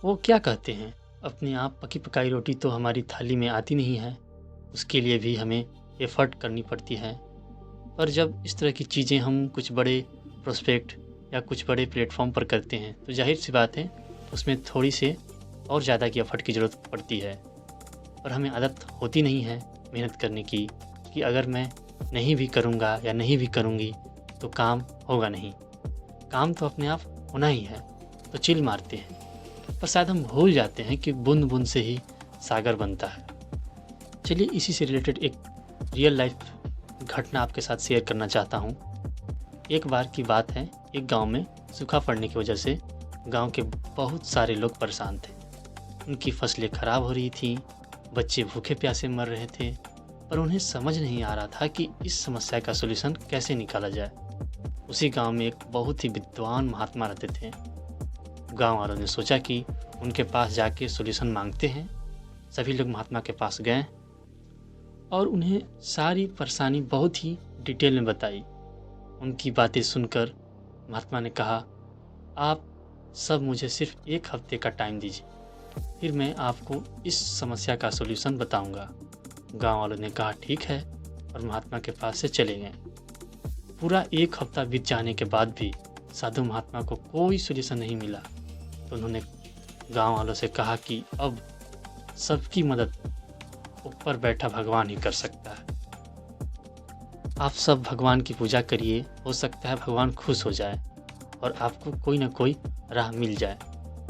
वो क्या कहते हैं, अपने आप पकी पकाई रोटी तो हमारी थाली में आती नहीं है, उसके लिए भी हमें एफ़र्ट करनी पड़ती है। पर जब इस तरह की चीज़ें हम कुछ बड़े प्रोस्पेक्ट या कुछ बड़े प्लेटफ़ॉर्म पर करते हैं तो ज़ाहिर-सी बात है उसमें थोड़ी से और ज़्यादा की एफ़र्ट की ज़रूरत पड़ती है। पर हमें आदत होती नहीं है मेहनत करने की कि अगर मैं नहीं भी करूँगा या नहीं भी करूँगी तो काम होगा नहीं। काम तो अपने आप होना ही है, तो चिल मारते हैं। पर शायद हम भूल जाते हैं कि बूँद-बूँद से ही सागर बनता है। चलिए इसी से रिलेटेड एक रियल लाइफ़ घटना आपके साथ शेयर करना चाहता हूँ। एक बार की बात है, एक गाँव में सूखा पड़ने की वजह से गाँव के बहुत सारे लोग परेशान थे। उनकी फसलें ख़राब हो रही थीं, बच्चे भूखे प्यासे मर रहे थे, पर उन्हें समझ नहीं आ रहा था कि इस समस्या का सॉल्यूशन कैसे निकाला जाए। उसी गांव में एक बहुत ही विद्वान महात्मा रहते थे। गांव वालों ने सोचा कि उनके पास जाके सॉल्यूशन मांगते हैं। सभी लोग महात्मा के पास गए और उन्हें सारी परेशानी बहुत ही डिटेल में बताई। उनकी बातें सुनकर महात्मा ने कहा, आप सब मुझे सिर्फ 1 हफ्ते का टाइम दीजिए, फिर मैं आपको इस समस्या का सॉल्यूशन बताऊंगा। गांव वालों ने कहा ठीक है और महात्मा के पास से चले गए। पूरा 1 हफ्ता बीत जाने के बाद भी साधु महात्मा को कोई सॉल्यूशन नहीं मिला, तो उन्होंने गांव वालों से कहा कि अब सबकी मदद ऊपर बैठा भगवान ही कर सकता है। आप सब भगवान की पूजा करिए, हो सकता है भगवान खुश हो जाए और आपको कोई ना कोई राह मिल जाए।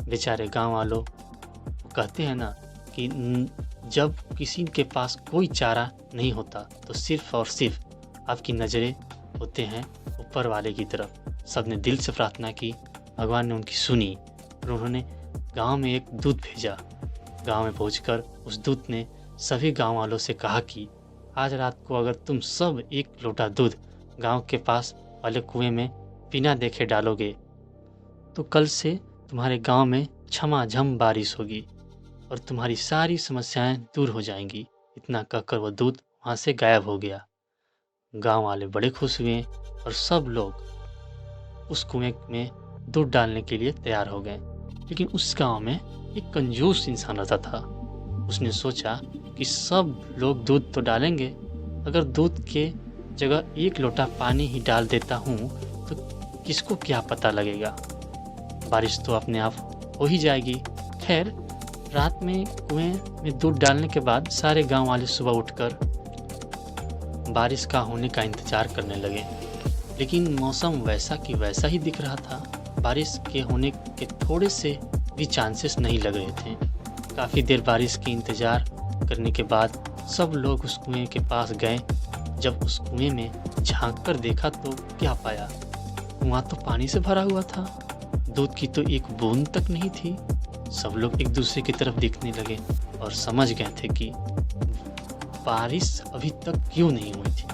बेचारे गांव वालों कहते हैं ना कि जब किसी के पास कोई चारा नहीं होता तो सिर्फ और सिर्फ आपकी नज़रें होते हैं ऊपर वाले की तरफ। सब ने दिल से प्रार्थना की, भगवान ने उनकी सुनी और उन्होंने गांव में एक दूत भेजा। गांव में पहुंचकर उस दूत ने सभी गांव वालों से कहा कि आज रात को अगर तुम सब 1 लोटा दूध गांव के पास वाले कुएं में बिना देखे डालोगे तो कल से तुम्हारे गांव में झमाझम बारिश होगी और तुम्हारी सारी समस्याएं दूर हो जाएंगी। इतना कहकर वह दूत वहाँ से गायब हो गया। गांव वाले बड़े खुश हुए और सब लोग उस कुएं में दूध डालने के लिए तैयार हो गए। लेकिन उस गांव में एक कंजूस इंसान रहता था। उसने सोचा कि सब लोग दूध तो डालेंगे, अगर दूध के जगह 1 लोटा पानी ही डाल देता हूँ तो किसको क्या पता लगेगा, बारिश तो अपने आप हो ही जाएगी। खैर, रात में कुएं में दूध डालने के बाद सारे गांव वाले सुबह उठकर बारिश का होने का इंतज़ार करने लगे। लेकिन मौसम वैसा कि वैसा ही दिख रहा था। बारिश के होने के थोड़े से भी चांसेस नहीं लग रहे थे। काफ़ी देर बारिश के इंतज़ार करने के बाद सब लोग उस कुएं के पास गए। जब उस कुएं में झांक कर देखा तो क्या पाया, कुआं तो पानी से भरा हुआ था, दूध की तो एक बूंद तक नहीं थी। सब लोग एक दूसरे की तरफ देखने लगे और समझ गए थे कि बारिश अभी तक क्यों नहीं हुई थी।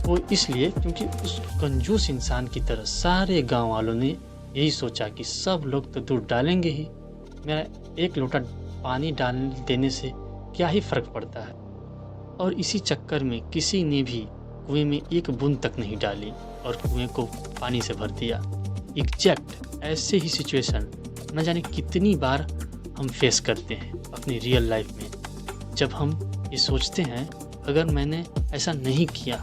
वो इसलिए क्योंकि उस कंजूस इंसान की तरह सारे गांव वालों ने यही सोचा कि सब लोग तो दूध डालेंगे ही, मेरा 1 लोटा पानी डाल देने से क्या ही फ़र्क पड़ता है। और इसी चक्कर में किसी ने भी कुएं में 1 बूंद तक नहीं डाली और कुएं को पानी से भर दिया। एग्जैक्ट ऐसे ही सिचुएशन न जाने कितनी बार हम फेस करते हैं अपनी रियल लाइफ में। जब हम ये सोचते हैं अगर मैंने ऐसा नहीं किया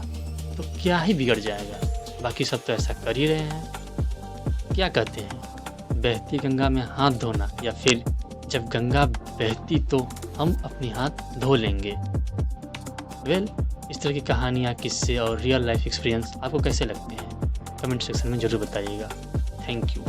तो क्या ही बिगड़ जाएगा, बाकी सब तो ऐसा कर ही रहे हैं। क्या कहते हैं, बहती गंगा में हाथ धोना, या फिर जब गंगा बहती तो हम अपने हाथ धो लेंगे। इस तरह की कहानियाँ, किस्से और रियल लाइफ एक्सपीरियंस आपको कैसे लगते हैं, कमेंट सेक्शन में ज़रूर बताइएगा। Thank you.